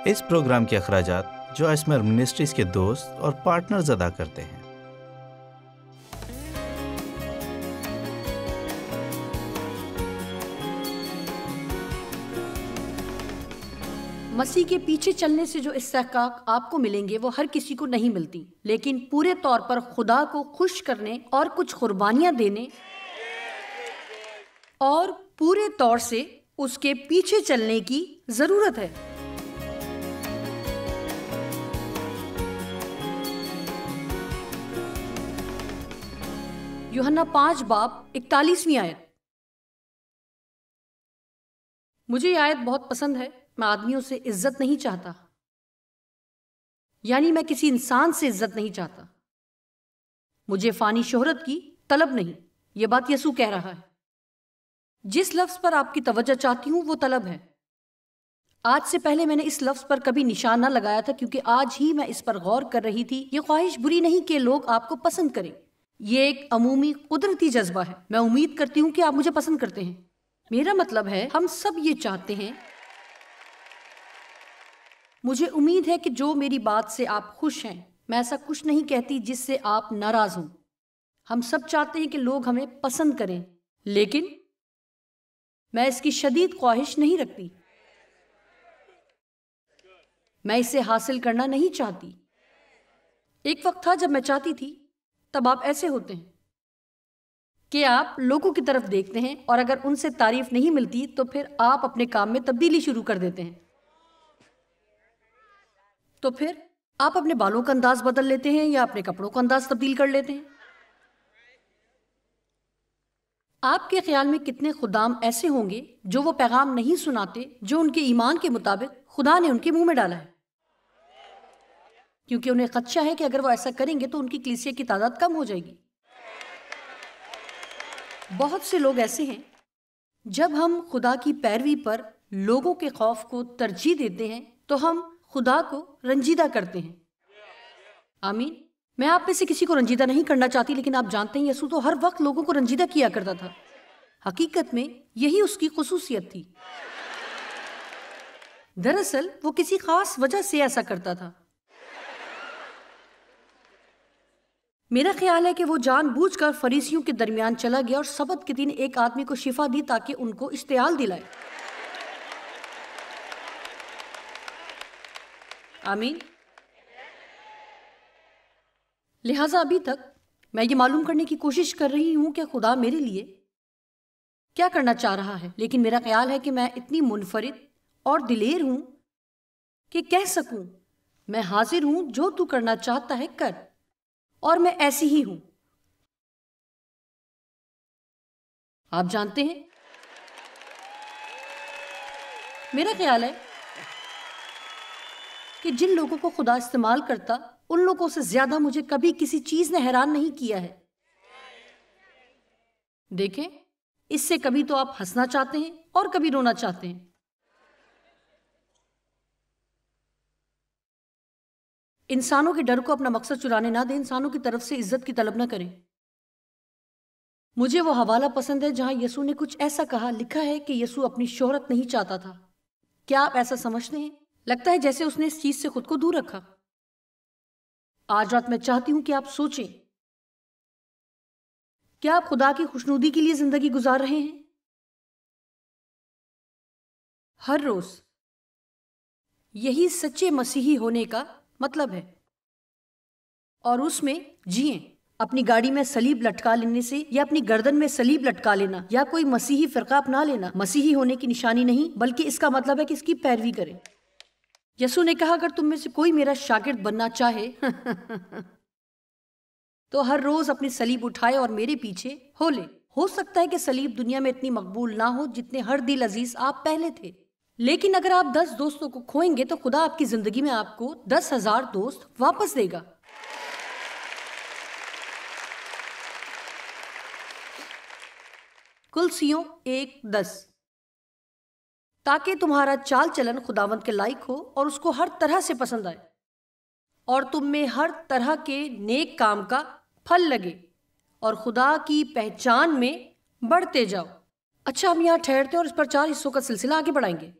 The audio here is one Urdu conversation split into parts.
اس پروگرام کے اخراجات جو اسمر منسٹریز کے دوست اور پارٹنرز ادا کرتے ہیں۔ مسیح کے پیچھے چلنے سے جو استحقاق آپ کو ملیں گے وہ ہر کسی کو نہیں ملتی، لیکن پورے طور پر خدا کو خوش کرنے اور کچھ قربانیاں دینے اور پورے طور سے اس کے پیچھے چلنے کی ضرورت ہے۔ یوحنا 5 باب 41 آیت۔ مجھے یہ آیت بہت پسند ہے۔ میں آدمیوں سے عزت نہیں چاہتا، یعنی میں کسی انسان سے عزت نہیں چاہتا۔ مجھے فانی شہرت کی طلب نہیں، یہ بات یسوع کہہ رہا ہے۔ جس لفظ پر آپ کی توجہ چاہتی ہوں وہ طلب ہے۔ آج سے پہلے میں نے اس لفظ پر کبھی نشان نہ لگایا تھا، کیونکہ آج ہی میں اس پر غور کر رہی تھی۔ یہ خواہش بری نہیں کہ لوگ آپ کو پسند کریں، یہ ایک عمومی قدرتی جذبہ ہے۔ میں امید کرتی ہوں کہ آپ مجھے پسند کرتے ہیں۔ میرا مطلب ہے ہم سب یہ چاہتے ہیں۔ مجھے امید ہے کہ جو میری بات سے آپ خوش ہیں۔ میں ایسا کچھ نہیں کہتی جس سے آپ ناراض ہوں۔ ہم سب چاہتے ہیں کہ لوگ ہمیں پسند کریں، لیکن میں اس کی شدید خواہش نہیں رکھتی۔ میں اسے حاصل کرنا نہیں چاہتی۔ ایک وقت تھا جب میں چاہتی تھی۔ تب آپ ایسے ہوتے ہیں کہ آپ لوگوں کی طرف دیکھتے ہیں اور اگر ان سے تعریف نہیں ملتی تو پھر آپ اپنے کام میں تبدیلی شروع کر دیتے ہیں۔ تو پھر آپ اپنے بالوں کا انداز بدل لیتے ہیں یا اپنے کپڑوں کا انداز تبدیل کر لیتے ہیں۔ آپ کے خیال میں کتنے خدام ایسے ہوں گے جو وہ پیغام نہیں سناتے جو ان کے ایمان کے مطابق خدا نے ان کے منہ میں ڈالا ہے، کیونکہ انہیں خدشہ ہے کہ اگر وہ ایسا کریں گے تو ان کی کلیسیا کی تعداد کم ہو جائے گی۔ بہت سے لوگ ایسے ہیں، جب ہم خدا کی پیروی پر لوگوں کے خوف کو ترجیح دیتے ہیں تو ہم خدا کو رنجیدہ کرتے ہیں۔ آمین۔ میں آپ میں سے کسی کو رنجیدہ نہیں کرنا چاہتی، لیکن آپ جانتے ہیں یسوع تو ہر وقت لوگوں کو رنجیدہ کیا کرتا تھا۔ حقیقت میں یہی اس کی خصوصیت تھی۔ دراصل وہ کسی خاص وجہ سے ایسا کرتا تھا۔ میرا خیال ہے کہ وہ جان بوجھ کر فریسیوں کے درمیان چلا گیا اور سبت کے دن ایک آدمی کو شفا دی تاکہ ان کو اشتعال دلائے۔ آمین۔ لہٰذا ابھی تک میں یہ معلوم کرنے کی کوشش کر رہی ہوں کہ خدا میرے لیے کیا کرنا چاہ رہا ہے، لیکن میرا خیال ہے کہ میں اتنی منفرد اور دلیر ہوں کہ کہہ سکوں میں حاضر ہوں، جو تو کرنا چاہتا ہے کر، اور میں ایسی ہی ہوں۔ آپ جانتے ہیں میرا خیال ہے کہ جن لوگوں کو خدا استعمال کرتا ان لوگوں سے زیادہ مجھے کبھی کسی چیز نے حیران نہیں کیا ہے۔ دیکھیں، اس سے کبھی تو آپ ہنسنا چاہتے ہیں اور کبھی رونا چاہتے ہیں۔ انسانوں کے ڈر کو اپنا مقصد چرانے نہ دیں، انسانوں کی طرف سے عزت کی طلب نہ کریں۔ مجھے وہ حوالہ پسند ہے جہاں یسوع نے کچھ ایسا کہا، لکھا ہے کہ یسوع اپنی شہرت نہیں چاہتا تھا۔ کیا آپ ایسا سمجھتے ہیں؟ لگتا ہے جیسے اس نے اس چیز سے خود کو دور رکھا۔ آج رات میں چاہتی ہوں کہ آپ سوچیں، کیا آپ خدا کی خوشنودی کے لیے زندگی گزار رہے ہیں؟ ہر روز یہی سچے مسیحی ہونے کا مطلب ہے، اور اس میں جئیں۔ اپنی گاڑی میں صلیب لٹکا لینے سے یا اپنی گردن میں صلیب لٹکا لینا یا کوئی مسیحی فرقہ اپنا لینا مسیحی ہونے کی نشانی نہیں، بلکہ اس کا مطلب ہے کہ اس کی پیروی کریں۔ یسوع نے کہا اگر تم میں سے کوئی میرا شاگرد بننا چاہے تو ہر روز اپنی صلیب اٹھائے اور میرے پیچھے ہو لے۔ ہو سکتا ہے کہ صلیب دنیا میں اتنی مقبول نہ ہو جتنے ہر دل عزیز آپ پہلے تھے، لیکن اگر آپ 10 دوستوں کو کھوئیں گے تو خدا آپ کی زندگی میں آپ کو 10,000 دوست واپس دے گا۔ کلسیوں 1:10 تاکہ تمہارا چال چلن خداوند کے لائق ہو اور اس کو ہر طرح سے پسند آئے، اور تم میں ہر طرح کے نیک کام کا پھل لگے اور خدا کی پہچان میں بڑھتے جاؤ۔ اچھا، ہم یہاں ٹھہرتے ہیں اور اس پر 4 حصوں کا سلسلہ آگے بڑھائیں گے۔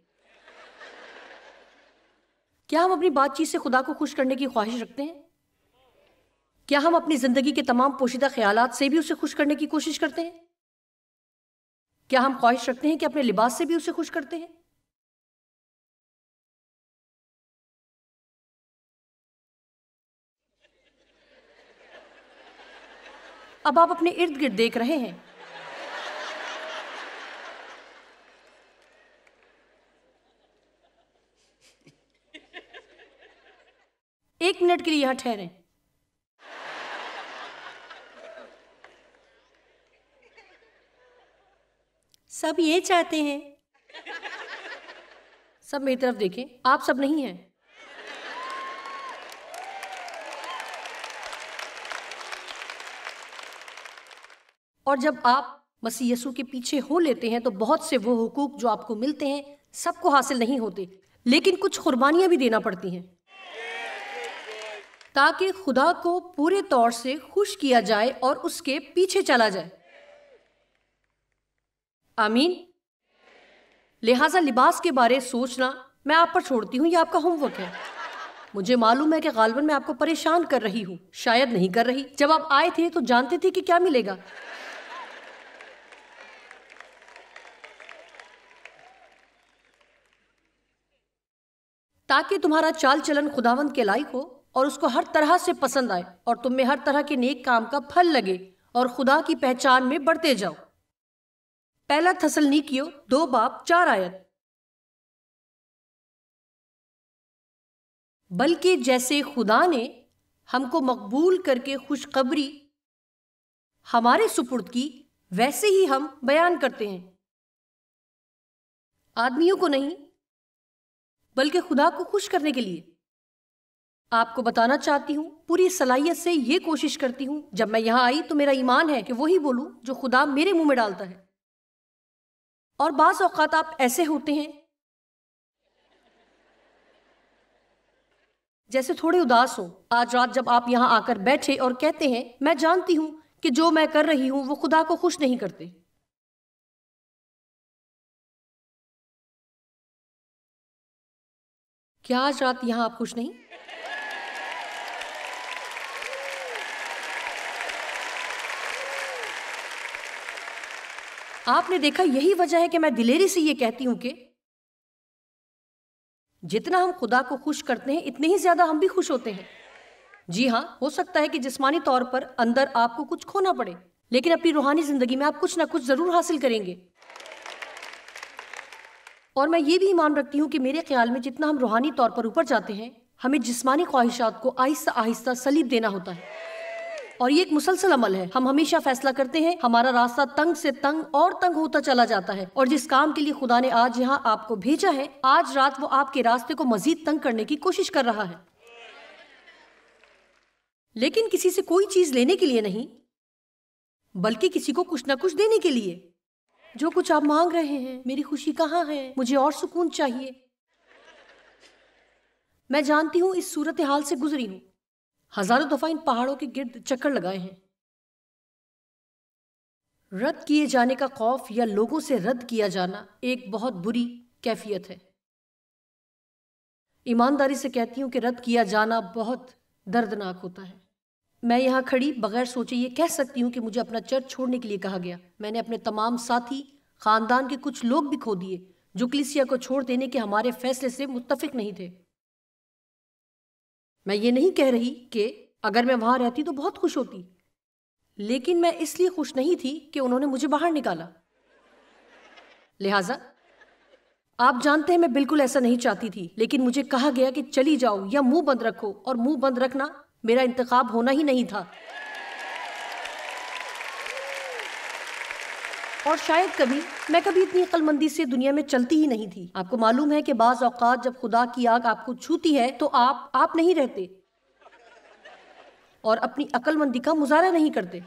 کیا ہم اپنی بات چیت سے خدا کو خوش کرنے کی خواہش رکھتے ہیں؟ کیا ہم اپنی زندگی کے تمام پوشیدہ خیالات سے بھی اسے خوش کرنے کی کوشش کرتے ہیں؟ کیا ہم خواہش رکھتے ہیں کہ اپنے لباس سے بھی اسے خوش کرتے ہیں؟ اب آپ اپنے ارد گرد دیکھ رہے ہیں، ایک منٹ کے لیے یہاں ٹھہریں۔ سب یہ چاہتے ہیں، سب میری طرف دیکھیں، آپ سب نہیں ہیں۔ اور جب آپ مسیح یسوع کے پیچھے ہو لیتے ہیں تو بہت سے وہ حقوق جو آپ کو ملتے ہیں سب کو حاصل نہیں ہوتے، لیکن کچھ قربانیاں بھی دینا پڑتی ہیں تاکہ خدا کو پورے طور سے خوش کیا جائے اور اس کے پیچھے چلا جائے۔ آمین۔ لہٰذا لباس کے بارے سوچنا میں آپ پر چھوڑتی ہوں، یہ آپ کا ہوم ورک ہے۔ مجھے معلوم ہے کہ غالباً میں آپ کو پریشان کر رہی ہوں، شاید نہیں کر رہی۔ جب آپ آئے تھے تو جانتے تھے کہ کیا ملے گا۔ تاکہ تمہارا چال چلن خداوند کے لائق ہو اور اس کو ہر طرح سے پسند آئے اور تم میں ہر طرح کے نیک کام کا پھل لگے اور خدا کی پہچان میں بڑھتے جاؤ۔ پہلا تھسلنیکیو 2:4۔ بلکہ جیسے خدا نے ہم کو مقبول کر کے خوشخبری ہمارے سپرد کی، ویسے ہی ہم بیان کرتے ہیں، آدمیوں کو نہیں بلکہ خدا کو خوش کرنے کے لیے۔ آپ کو بتانا چاہتی ہوں، پوری صلاحیت سے یہ کوشش کرتی ہوں جب میں یہاں آئی تو میرا ایمان ہے کہ وہی بولوں جو خدا میرے منہ میں ڈالتا ہے۔ اور بعض اوقات آپ ایسے ہوتے ہیں جیسے تھوڑے اداس ہوں۔ آج رات جب آپ یہاں آ کر بیٹھے اور کہتے ہیں میں جانتی ہوں کہ جو میں کر رہی ہوں وہ خدا کو خوش نہیں کرتے، کیا آج رات یہاں آپ خوش نہیں؟ آپ نے دیکھا، یہی وجہ ہے کہ میں دلیری سے یہ کہتی ہوں کہ جتنا ہم خدا کو خوش کرتے ہیں اتنے ہی زیادہ ہم بھی خوش ہوتے ہیں۔ جی ہاں، ہو سکتا ہے کہ جسمانی طور پر اندر آپ کو کچھ کھونا پڑے، لیکن اپنی روحانی زندگی میں آپ کچھ نہ کچھ ضرور حاصل کریں گے۔ اور میں یہ بھی ایمان رکھتی ہوں کہ میرے خیال میں جتنا ہم روحانی طور پر اوپر جاتے ہیں، ہمیں جسمانی خواہشات کو آہستہ آہستہ سلیب دینا ہوتا ہے، اور یہ ایک مسلسل عمل ہے۔ ہم ہمیشہ فیصلہ کرتے ہیں، ہمارا راستہ تنگ سے تنگ اور تنگ ہوتا چلا جاتا ہے، اور جس کام کے لیے خدا نے آج یہاں آپ کو بھیجا ہے، آج رات وہ آپ کے راستے کو مزید تنگ کرنے کی کوشش کر رہا ہے، لیکن کسی سے کوئی چیز لینے کے لیے نہیں، بلکہ کسی کو کچھ نہ کچھ دینے کے لیے۔ جو کچھ آپ مانگ رہے ہیں، میری خوشی کہاں ہے، مجھے اور سکون چاہیے۔ میں جانتی ہوں اس صورتحال سے گزری ہوں، ہزاروں دفعہ ان پہاڑوں کے گرد چکر لگائے ہیں۔ رد کیے جانے کا خوف یا لوگوں سے رد کیا جانا ایک بہت بری کیفیت ہے۔ ایمانداری سے کہتی ہوں کہ رد کیا جانا بہت دردناک ہوتا ہے۔ میں یہاں کھڑی بغیر سوچے یہ کہہ سکتی ہوں کہ مجھے اپنا چرچ چھوڑنے کے لیے کہا گیا۔ میں نے اپنے تمام ساتھی، خاندان کے کچھ لوگ بھی کھو دیے جو کلیسیا کو چھوڑ دینے کے ہمارے فیصلے سے متفق نہیں تھے۔ میں یہ نہیں کہہ رہی کہ اگر میں وہاں رہتی تو بہت خوش ہوتی، لیکن میں اس لیے خوش نہیں تھی کہ انہوں نے مجھے باہر نکالا۔ لہٰذا آپ جانتے ہیں میں بالکل ایسا نہیں چاہتی تھی، لیکن مجھے کہا گیا کہ چلی جاؤ یا منہ بند رکھو، اور منہ بند رکھنا میرا انتخاب ہونا ہی نہیں تھا۔ اور شاید میں کبھی اتنی عقل مندی سے دنیا میں چلتی ہی نہیں تھی۔ آپ کو معلوم ہے کہ بعض اوقات جب خدا کی آگ آپ کو چھوتی ہے تو آپ نہیں رہتے اور اپنی عقل مندی کا مظاہرہ نہیں کرتے۔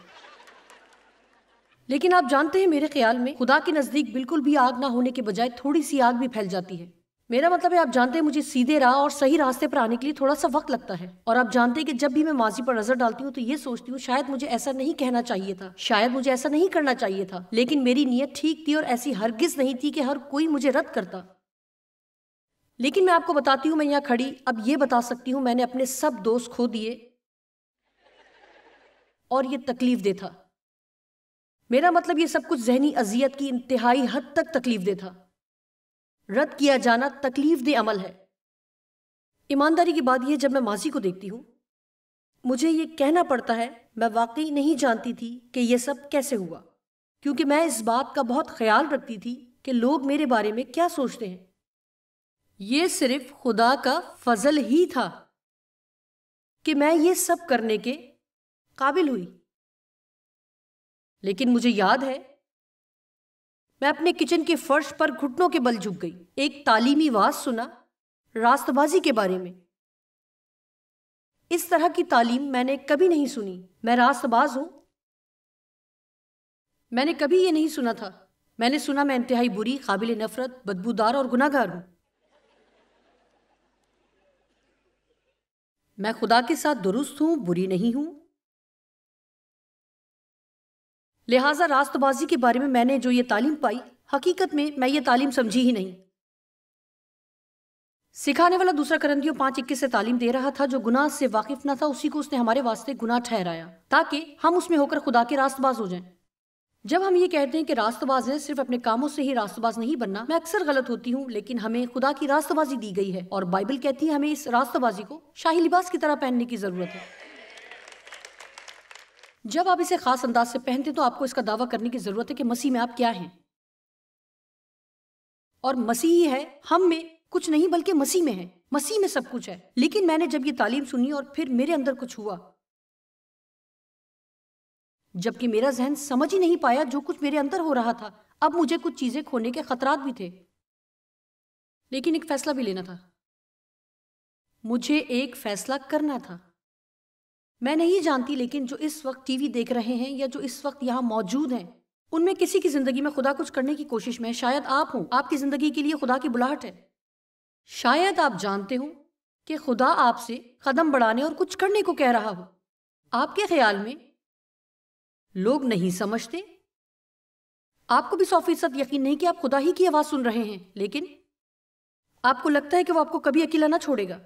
لیکن آپ جانتے ہیں میرے خیال میں خدا کے نزدیک بالکل بھی آگ نہ ہونے کے بجائے تھوڑی سی آگ بھی پھیل جاتی ہے۔ میرا مطلب ہے آپ جانتے ہیں مجھے سیدھے راہ اور صحیح راستے پر آنے کے لیے تھوڑا سا وقت لگتا ہے، اور آپ جانتے ہیں کہ جب بھی میں ماضی پر نظر ڈالتی ہوں تو یہ سوچتی ہوں شاید مجھے ایسا نہیں کہنا چاہیے تھا، شاید مجھے ایسا نہیں کرنا چاہیے تھا، لیکن میری نیت ٹھیک تھی اور ایسی ہرگز نہیں تھی کہ ہر کوئی مجھے رد کرتا۔ لیکن میں آپ کو بتاتی ہوں، میں یہاں کھڑی اب یہ بتا سکتی ہوں میں نے اپنے سب دوست کھو دیے اور یہ تکلیف دہ تھا۔ میرا مطلب یہ سب کچھ ذہنی اذیت کی انتہائی حد تک تکلیف دہ تھا۔ رد کیا جانا تکلیف دہ عمل ہے۔ ایمانداری کی بات یہ، جب میں ماضی کو دیکھتی ہوں مجھے یہ کہنا پڑتا ہے میں واقعی نہیں جانتی تھی کہ یہ سب کیسے ہوا، کیونکہ میں اس بات کا بہت خیال رکھتی تھی کہ لوگ میرے بارے میں کیا سوچتے ہیں۔ یہ صرف خدا کا فضل ہی تھا کہ میں یہ سب کرنے کے قابل ہوئی۔ لیکن مجھے یاد ہے میں اپنے کچن کے فرش پر گھٹنوں کے بل جھک گئی، ایک تعلیمی واعظ سنا راست بازی کے بارے میں۔ اس طرح کی تعلیم میں نے کبھی نہیں سنی۔ میں راست باز ہوں، میں نے کبھی یہ نہیں سنا تھا۔ میں نے سنا میں انتہائی بری، قابل نفرت، بدبودار اور گناہگار ہوں۔ میں خدا کے ساتھ درست ہوں، بری نہیں ہوں۔ لہٰذا راست بازی کے بارے میں نے جو یہ تعلیم پائی، حقیقت میں یہ تعلیم سمجھی ہی نہیں۔ سکھانے والا دوسرا کرنتھیوں 5:21 سے تعلیم دے رہا تھا، جو گناہ سے واقف نہ تھا اسی کو اس نے ہمارے واسطے گناہ ٹھہرایا تاکہ ہم اس میں ہو کر خدا کے راست باز ہو جائیں۔ جب ہم یہ کہتے ہیں کہ راست باز ہیں، صرف اپنے کاموں سے ہی راست باز نہیں بننا، میں اکثر غلط ہوتی ہوں، لیکن ہمیں خدا کی راست بازی دی گئی ہے اور بائبل کہتی ہے ہمیں اس راست بازی کو شاہی لباس کی طرح پہننے کی ضرورت ہے۔ جب آپ اسے خاص انداز سے پہنتے تو آپ کو اس کا دعویٰ کرنے کی ضرورت ہے کہ مسیح میں آپ کیا ہیں، اور مسیح ہی ہے ہم میں کچھ نہیں بلکہ مسیح میں ہے، مسیح میں سب کچھ ہے۔ لیکن میں نے جب یہ تعلیم سنی اور پھر میرے اندر کچھ ہوا، جبکہ میرا ذہن سمجھ ہی نہیں پایا جو کچھ میرے اندر ہو رہا تھا۔ اب مجھے کچھ چیزیں کھونے کے خطرات بھی تھے، لیکن ایک فیصلہ بھی لینا تھا۔ مجھے ایک فیصلہ کرنا تھا۔ میں نہیں جانتی، لیکن جو اس وقت ٹی وی دیکھ رہے ہیں یا جو اس وقت یہاں موجود ہیں، ان میں کسی کی زندگی میں خدا کچھ کرنے کی کوشش میں ہے۔ شاید آپ ہوں، آپ کی زندگی کے لیے خدا کی بلاہٹ ہے۔ شاید آپ جانتے ہوں کہ خدا آپ سے قدم بڑھانے اور کچھ کرنے کو کہہ رہا ہو۔ آپ کے خیال میں لوگ نہیں سمجھتے، آپ کو بھی 100% یقین نہیں کہ آپ خدا ہی کی آواز سن رہے ہیں، لیکن آپ کو لگتا ہے کہ وہ آپ کو کبھی اکیلا نہ چھوڑے گا۔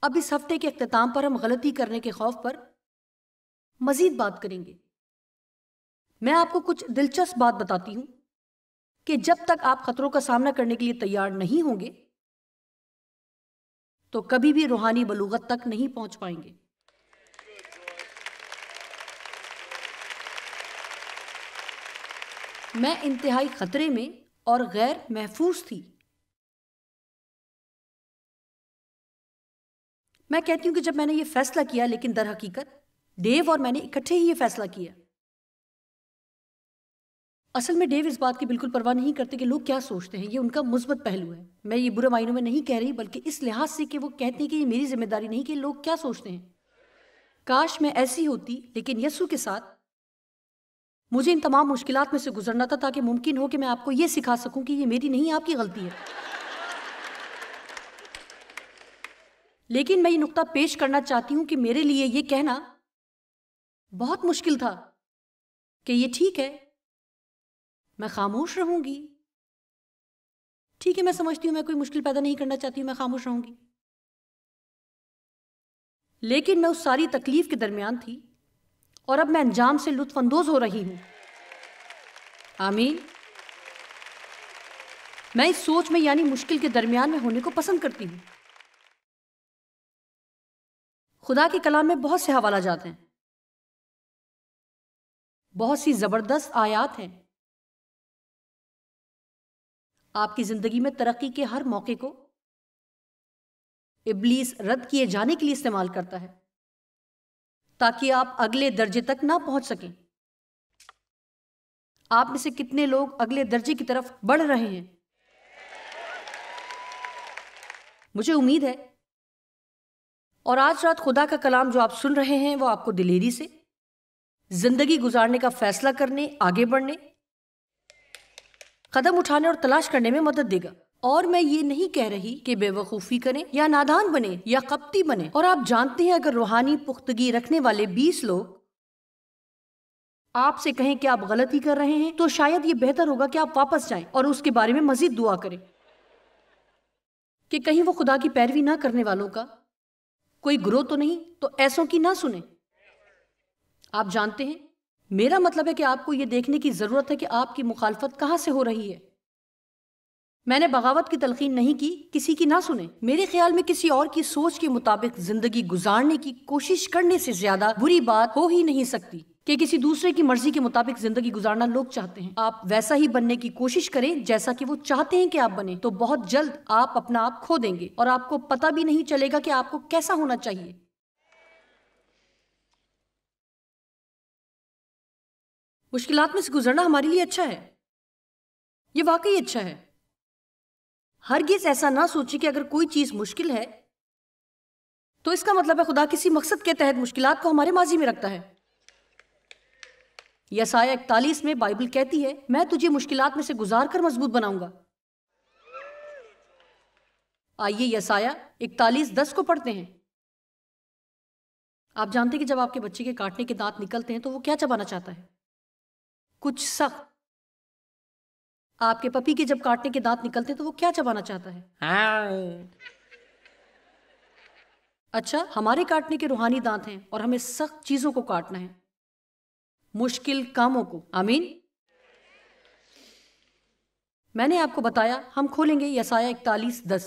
اب اس ہفتے کے اختتام پر ہم غلطی کرنے کے خوف پر مزید بات کریں گے۔ میں آپ کو کچھ دلچسپ بات بتاتی ہوں کہ جب تک آپ خطروں کا سامنا کرنے کے لیے تیار نہیں ہوں گے تو کبھی بھی روحانی بلوغت تک نہیں پہنچ پائیں گے۔ میں انتہائی خطرے میں اور غیر محفوظ تھی۔ میں کہتی ہوں کہ جب میں نے یہ فیصلہ کیا، لیکن در حقیقت ڈیو اور میں نے اکٹھے ہی یہ فیصلہ کیا۔ اصل میں ڈیو اس بات کی بالکل پرواہ نہیں کرتے کہ لوگ کیا سوچتے ہیں، یہ ان کا مثبت پہلو ہے۔ میں یہ برے معنوں میں نہیں کہہ رہی، بلکہ اس لحاظ سے کہ وہ کہتے ہیں کہ یہ میری ذمہ داری نہیں کہ لوگ کیا سوچتے ہیں۔ کاش میں ایسی ہوتی، لیکن یسوع کے ساتھ مجھے ان تمام مشکلات میں سے گزرنا تھا تاکہ ممکن ہو کہ میں آپ کو یہ سکھا سکوں کہ یہ میری نہیں، آپ کی غلطی ہے۔ لیکن میں یہ نقطہ پیش کرنا چاہتی ہوں کہ میرے لیے یہ کہنا بہت مشکل تھا کہ یہ ٹھیک ہے، میں خاموش رہوں گی۔ ٹھیک ہے، میں سمجھتی ہوں میں کوئی مشکل پیدا نہیں کرنا چاہتی ہوں، میں خاموش رہوں گی۔ لیکن میں اس ساری تکلیف کے درمیان تھی اور اب میں انجام سے لطف اندوز ہو رہی ہوں۔ آمین۔ میں اس سوچ میں یعنی مشکل کے درمیان میں ہونے کو پسند کرتی ہوں۔ خدا کے کلام میں بہت سے حوالہ جات ہیں، بہت سی زبردست آیات ہیں۔ آپ کی زندگی میں ترقی کے ہر موقع کو ابلیس رد کیے جانے کے لیے استعمال کرتا ہے تاکہ آپ اگلے درجے تک نہ پہنچ سکیں۔ آپ میں سے کتنے لوگ اگلے درجے کی طرف بڑھ رہے ہیں؟ مجھے امید ہے اور آج رات خدا کا کلام جو آپ سن رہے ہیں وہ آپ کو دلیری سے زندگی گزارنے کا فیصلہ کرنے، آگے بڑھنے، قدم اٹھانے اور تلاش کرنے میں مدد دے گا۔ اور میں یہ نہیں کہہ رہی کہ بے وقوفی کریں یا نادان بنے یا قبطی بنے۔ اور آپ جانتے ہیں اگر روحانی پختگی رکھنے والے 20 لوگ آپ سے کہیں کہ آپ غلطی کر رہے ہیں تو شاید یہ بہتر ہوگا کہ آپ واپس جائیں اور اس کے بارے میں مزید دعا کریں کہ کہیں وہ خدا کی پیروی نہ کرنے والوں کا کوئی گروہ تو نہیں، تو ایسوں کی نہ سنیں۔ آپ جانتے ہیں، میرا مطلب ہے کہ آپ کو یہ دیکھنے کی ضرورت ہے کہ آپ کی مخالفت کہاں سے ہو رہی ہے۔ میں نے بغاوت کی تلقین نہیں کی، کسی کی نہ سنیں۔ میرے خیال میں کسی اور کی سوچ کے مطابق زندگی گزارنے کی کوشش کرنے سے زیادہ بری بات ہو ہی نہیں سکتی کہ کسی دوسرے کی مرضی کے مطابق زندگی گزارنا لوگ چاہتے ہیں۔ آپ ویسا ہی بننے کی کوشش کریں جیسا کہ وہ چاہتے ہیں کہ آپ بنیں، تو بہت جلد آپ اپنا آپ کھو دیں گے اور آپ کو پتہ بھی نہیں چلے گا کہ آپ کو کیسا ہونا چاہیے۔ مشکلات میں سے گزرنا ہمارے لیے اچھا ہے، یہ واقعی اچھا ہے۔ ہرگز ایسا نہ سوچیں کہ اگر کوئی چیز مشکل ہے تو اس کا مطلب ہے خدا کسی مقصد کے تحت مشکلات کو ہمارے ماضی میں رکھتا ہے۔ یسایہ 41 میں بائبل کہتی ہے، میں تجھے مشکلات میں سے گزار کر مضبوط بناؤں گا۔ آئیے یسایہ 41:10 کو پڑھتے ہیں۔ آپ جانتے ہیں کہ جب آپ کے بچے کے کاٹنے کے دانت نکلتے ہیں تو وہ کیا چبانا چاہتا ہے؟ کچھ سخت۔ آپ کے پپی کے جب کاٹنے کے دانت نکلتے ہیں تو وہ کیا چبانا چاہتا ہے؟ اچھا، ہمارے کاٹنے کے روحانی دانت ہیں اور ہمیں سخت چیزوں کو کاٹنا ہے، مشکل کاموں کو۔ آمین۔ میں نے آپ کو بتایا، ہم کھولیں گے یسایہ 41:10۔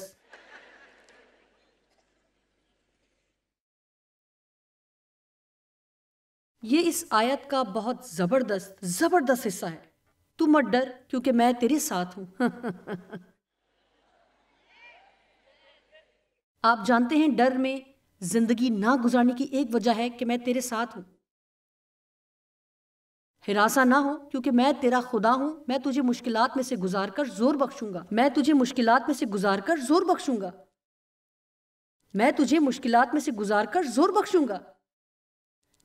یہ اس آیت کا بہت زبردست حصہ ہے۔ تو مت ڈر کیونکہ میں تیرے ساتھ ہوں۔ آپ جانتے ہیں ڈر میں زندگی نہ گزارنے کی ایک وجہ ہے کہ میں تیرے ساتھ ہوں۔ ہراساں نہ ہو کیونکہ میں تیرا خدا ہوں، میں تجھے مشکلات میں سے گزار کر زور بخشوں گا۔ میں تجھے مشکلات میں سے گزار کر زور بخشوں گا۔ میں تجھے مشکلات میں سے گزار کر زور بخشوں گا۔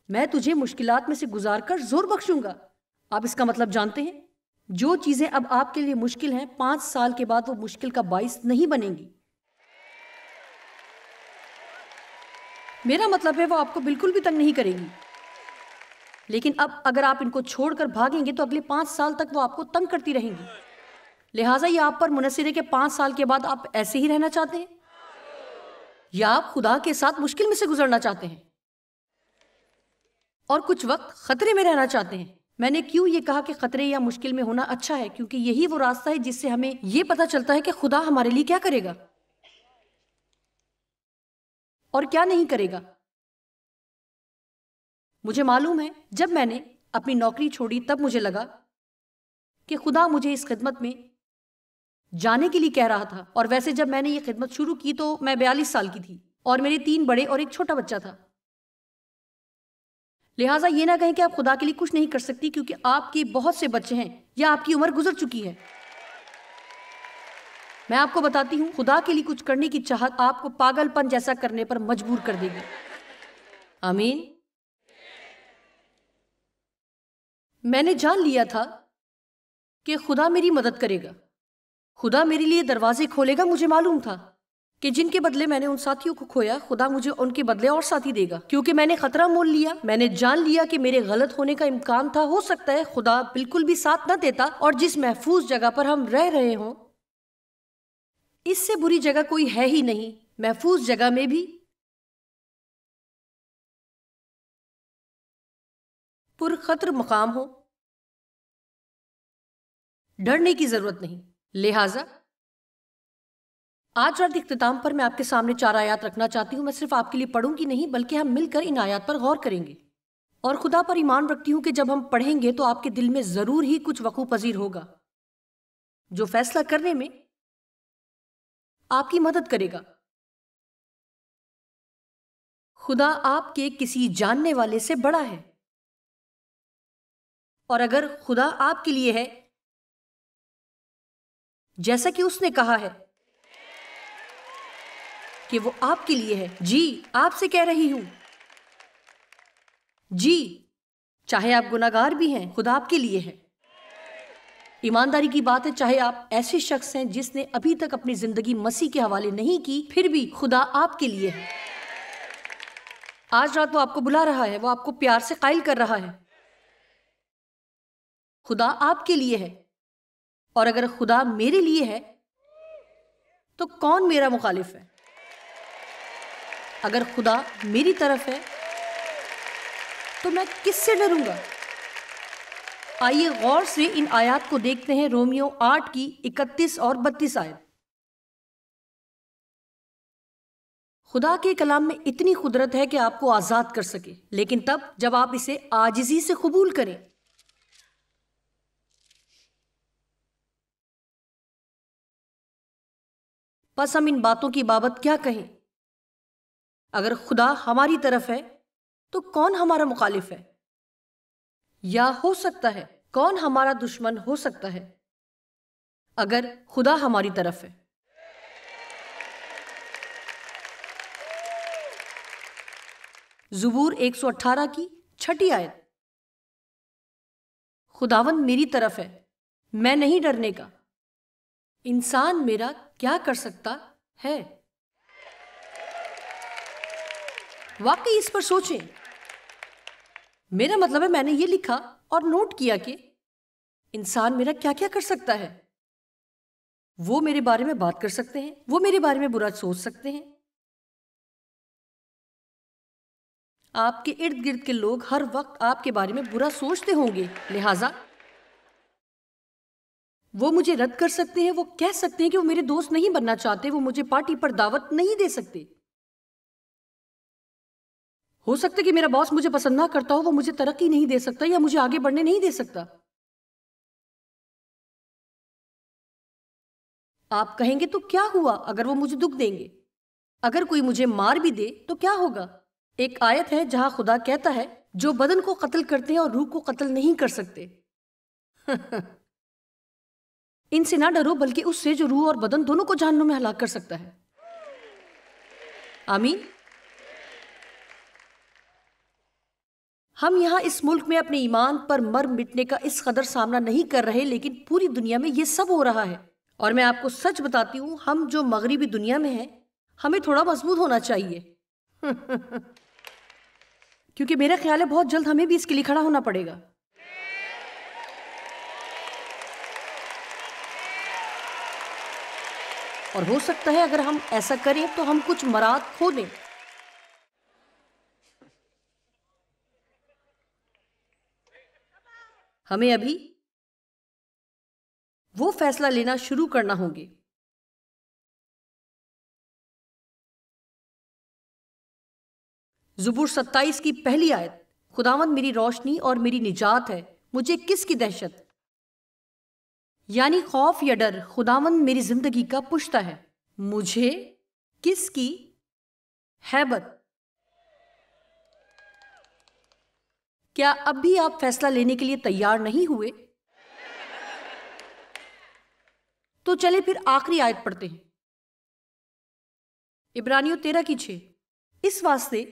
میں تجھے مشکلات میں سے گزار کر زور بخشوں گا۔ آپ اس کا مطلب جانتے ہیں؟ جو چیزیں اب آپ کے لیے مشکل ہیں 5 سال کے بعد وہ مشکل کا باعث نہیں بنیں گی۔ میرا مطلب ہے وہ آپ کو بالکل بھی تنگ نہیں کرے گی، لیکن اب اگر آپ ان کو چھوڑ کر بھاگیں گے تو اگلے 5 سال تک وہ آپ کو تنگ کرتی رہیں گی۔ لہٰذا یہ آپ پر منحصر ہے کہ 5 سال کے بعد آپ ایسے ہی رہنا چاہتے ہیں یا آپ خدا کے ساتھ مشکل میں سے گزرنا چاہتے ہیں اور کچھ وقت خطرے میں رہنا چاہتے ہیں۔ میں نے کیوں یہ کہا کہ خطرے یا مشکل میں ہونا اچھا ہے؟ کیونکہ یہی وہ راستہ ہے جس سے ہمیں یہ پتہ چلتا ہے کہ خدا ہمارے لیے کیا کرے گا اور کیا نہیں کرے گا۔ مجھے معلوم ہے جب میں نے اپنی نوکری چھوڑی تب مجھے لگا کہ خدا مجھے اس خدمت میں جانے کے لیے کہہ رہا تھا، اور ویسے جب میں نے یہ خدمت شروع کی تو میں 42 سال کی تھی اور میرے 3 بڑے اور ایک چھوٹا بچہ تھا۔ لہٰذا یہ نہ کہیں کہ آپ خدا کے لیے کچھ نہیں کر سکتی کیونکہ آپ کے بہت سے بچے ہیں یا آپ کی عمر گزر چکی ہے۔ میں آپ کو بتاتی ہوں، خدا کے لیے کچھ کرنے کی چاہت آپ کو پاگل پن جیسا کرنے پر مجبور کر دے گی۔ آمین۔ میں نے جان لیا تھا کہ خدا میری مدد کرے گا، خدا میرے لیے دروازے کھولے گا۔ مجھے معلوم تھا کہ جن کے بدلے میں نے ان ساتھیوں کو کھویا، خدا مجھے ان کے بدلے اور ساتھی دے گا، کیونکہ میں نے خطرہ مول لیا۔ میں نے جان لیا کہ میرے غلط ہونے کا امکان تھا، ہو سکتا ہے خدا بالکل بھی ساتھ نہ دیتا، اور جس محفوظ جگہ پر ہم رہ رہے ہوں اس سے بری جگہ کوئی ہے ہی نہیں۔ محفوظ جگہ میں بھی پرخطر مقام ہو، ڈرنے کی ضرورت نہیں۔ لہٰذا آج رات اختتام پر میں آپ کے سامنے 4 آیات رکھنا چاہتی ہوں۔ میں صرف آپ کے لیے پڑھوں گی نہیں بلکہ ہم مل کر ان آیات پر غور کریں گے، اور خدا پر ایمان رکھتی ہوں کہ جب ہم پڑھیں گے تو آپ کے دل میں ضرور ہی کچھ وقوع پذیر ہوگا جو فیصلہ کرنے میں آپ کی مدد کرے گا۔ خدا آپ کے کسی جاننے والے سے بڑا ہے، اور اگر خدا آپ کے لیے ہے جیسا کہ اس نے کہا ہے کہ وہ آپ کے لیے ہے، جی آپ سے کہہ رہی ہوں، جی چاہے آپ گناہگار بھی ہیں خدا آپ کے لیے ہے۔ ایمانداری کی بات ہے، چاہے آپ ایسے شخص ہیں جس نے ابھی تک اپنی زندگی مسیح کے حوالے نہیں کی، پھر بھی خدا آپ کے لیے ہے۔ آج رات وہ آپ کو بلا رہا ہے، وہ آپ کو پیار سے قائل کر رہا ہے۔ خدا آپ کے لیے ہے، اور اگر خدا میرے لیے ہے تو کون میرا مخالف ہے؟ اگر خدا میری طرف ہے تو میں کس سے ڈروں گا؟ آئیے غور سے ان آیات کو دیکھتے ہیں۔ رومیو 8 کی 31 اور 32 آیت۔ خدا کے کلام میں اتنی قدرت ہے کہ آپ کو آزاد کر سکے، لیکن تب جب آپ اسے عاجزی سے قبول کریں۔ پس ہم ان باتوں کی بابت کیا کہیں؟ اگر خدا ہماری طرف ہے تو کون ہمارا مخالف ہے؟ یا ہو سکتا ہے کون ہمارا دشمن ہو سکتا ہے اگر خدا ہماری طرف ہے؟ زبور 118 کی 6 آیت۔ خداوند میری طرف ہے، میں نہیں ڈرنے کا، انسان میرا کیا کر سکتا ہے؟ واقعی اس پر سوچیں۔ میرا مطلب ہے میں نے یہ لکھا اور نوٹ کیا کہ انسان میرا کیا کیا کر سکتا ہے۔ وہ میرے بارے میں بات کر سکتے ہیں، وہ میرے بارے میں برا سوچ سکتے ہیں۔ آپ کے ارد گرد کے لوگ ہر وقت آپ کے بارے میں برا سوچتے ہوں گے، لہٰذا وہ مجھے رد کر سکتے ہیں، وہ کہہ سکتے ہیں کہ وہ میرے دوست نہیں بننا چاہتے، وہ مجھے پارٹی پر دعوت نہیں دے سکتے۔ ہو سکتا ہے کہ میرا باس مجھے پسند نہ کرتا ہو، وہ مجھے ترقی نہیں دے سکتا یا مجھے آگے بڑھنے نہیں دے سکتا۔ آپ کہیں گے تو کیا ہوا اگر وہ مجھے دکھ دیں گے؟ اگر کوئی مجھے مار بھی دے تو کیا ہوگا؟ ایک آیت ہے جہاں خدا کہتا ہے جو بدن کو قتل کرتے ہیں اور روح کو قتل نہیں کر سکتے۔ ان سے نہ ڈرو بلکہ اس سے جو روح اور بدن دونوں کو جہنم میں ہلاک کر سکتا ہے۔ آمین۔ ہم یہاں اس ملک میں اپنے ایمان پر مر مٹنے کا اس قدر سامنا نہیں کر رہے، لیکن پوری دنیا میں یہ سب ہو رہا ہے۔ اور میں آپ کو سچ بتاتی ہوں، ہم جو مغربی دنیا میں ہیں ہمیں تھوڑا مضبوط ہونا چاہیے، کیونکہ میرا خیال ہے بہت جلد ہمیں بھی اس کے لیے کھڑا ہونا پڑے گا۔ اور ہو سکتا ہے اگر ہم ایسا کریں تو ہم کچھ مراد کھو دیں۔ ہمیں ابھی وہ فیصلہ لینا شروع کرنا ہوں گے۔ زبور 27 کی 1 آیت۔ خداوند میری روشنی اور میری نجات ہے، مجھے کس کی دہشت؟ یعنی خوف یا ڈر خداوند میری زندگی کا پشتہ ہے، مجھے کس کی ہیبت؟ کیا اب بھی آپ فیصلہ لینے کے لیے تیار نہیں ہوئے؟ تو چلے پھر آخری آیت پڑھتے ہیں، عبرانیوں 13 کی 6۔ اس واسطے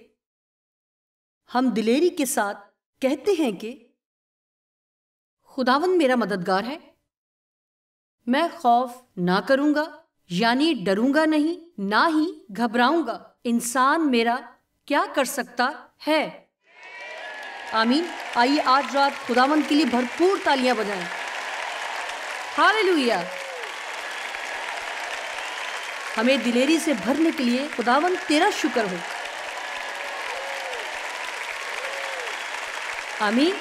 ہم دلیری کے ساتھ کہتے ہیں کہ خداوند میرا مددگار ہے، میں خوف نہ کروں گا، یعنی ڈروں گا نہیں، نہ ہی گھبراؤں گا۔ انسان میرا کیا کر سکتا ہے؟ آمین۔ آئیے آج رات خداوند کے لیے بھرپور تالیاں بجائیں۔ ہاللیلویا۔ ہمیں دلیری سے بھرنے کے لیے خداوند تیرا شکر ہو۔ آمین۔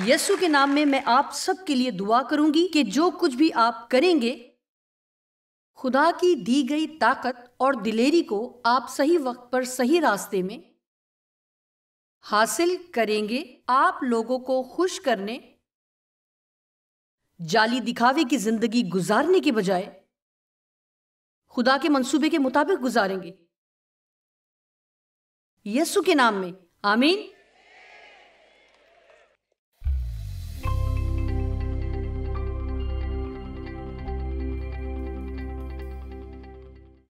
یسوع کے نام میں آپ سب کے لیے دعا کروں گی کہ جو کچھ بھی آپ کریں گے، خدا کی دی گئی طاقت اور دلیری کو آپ صحیح وقت پر صحیح راستے میں حاصل کریں گے۔ آپ لوگوں کو خوش کرنے، جعلی دکھاوے کی زندگی گزارنے کے بجائے خدا کے منصوبے کے مطابق گزاریں گے۔ یسوع کے نام میں آمین۔